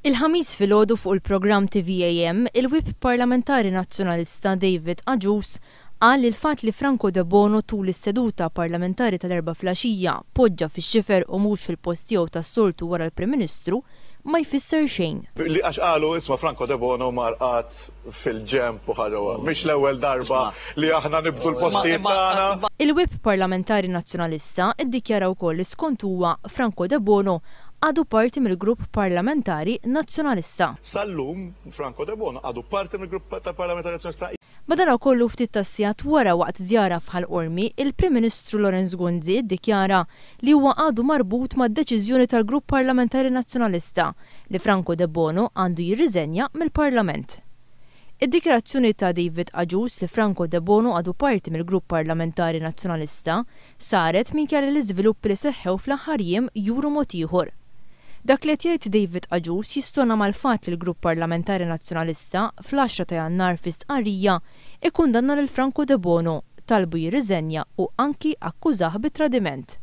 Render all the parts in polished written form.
Il-ħamis filgħodu fuq il-programm TVAM, il-Whip Parlamentari Nazzjonalista David Agius qal li l-fatt li Franco De Bono tul is-seduta parlamentari tal-erba' filgħaxija poġġa fix-xifer u mhux fil-post tiegħu tas-soltu wara l-Prim Ministru ma jfisser xejn. Li għax qalu isma' Franco De Bono marqat fil-ġemp u ħaġa mhix l-ewwel darba li aħna nibdu l-postijiet tagħna. Il-Whip Parlamentari Nazzjonalista iddikjara wkoll li skont huwa Franco De Bono għadu parti mill-Grupp Parlamentari Nazzjonalista. Sal-lum Franco De Bono għadu parti mill-Grupp Parlamentari Nazzjonalista. Madana kollu ftit tassijat wara waqt żjara f'Ħal Qormi, il-Prim Ministru Lorenz Gonzi ddikjara li huwa għadu marbut mad-deċiżjoni tal-Grupp Parlamentari Nazzjonalista li Franco De Bono għandu jirriżenja mill-Parlament. Id-dikjarazzjoni ta' David Agius li Franco De Bono għadu parti mill-Grupp Parlamentari Nazzjonalista saret minkejja l-iżviluppi li seħħew fl-aħħar jiem juru mod ieħor. Dak li qed jgħid David Agius jistonna mal-fatt li l-Grupp Parlamentari Nazzjonalista fl-10 ta' Jannar fi stqarrija ikkundanna lil Franco De Bono talbu jirriżenja u anki akkużah bit-tradiment.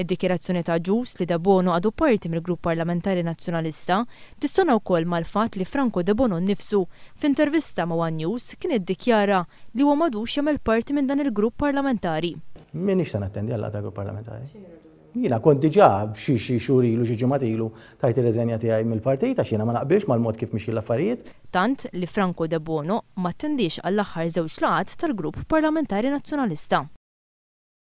Id-dikjarazzjoni ta' Agius li De Bono għadu parti mill-Grupp Parlamentari Nazzjonalista tistonna wkoll mal-fatt li Franco De Bono nnifsu f'intervista ma' One News kien iddikjara li huwa m'għadux jagħmel parti minn dan il-grupp parlamentari. M'iniex se nattendi għal ta' grupp parlamentari. Jiena kont diġà xi xhur ilu xi ġimgħat ilu tajt ir-reżenja tiegħi mill-partit għax jiena ma naqbilx mal-mod kif mixi l-affarijiet. Tant li Franco De Bono ma ttendix għall-aħħar żewġ laqgħat tal-Grupp Parlamentari Nazzjonalista.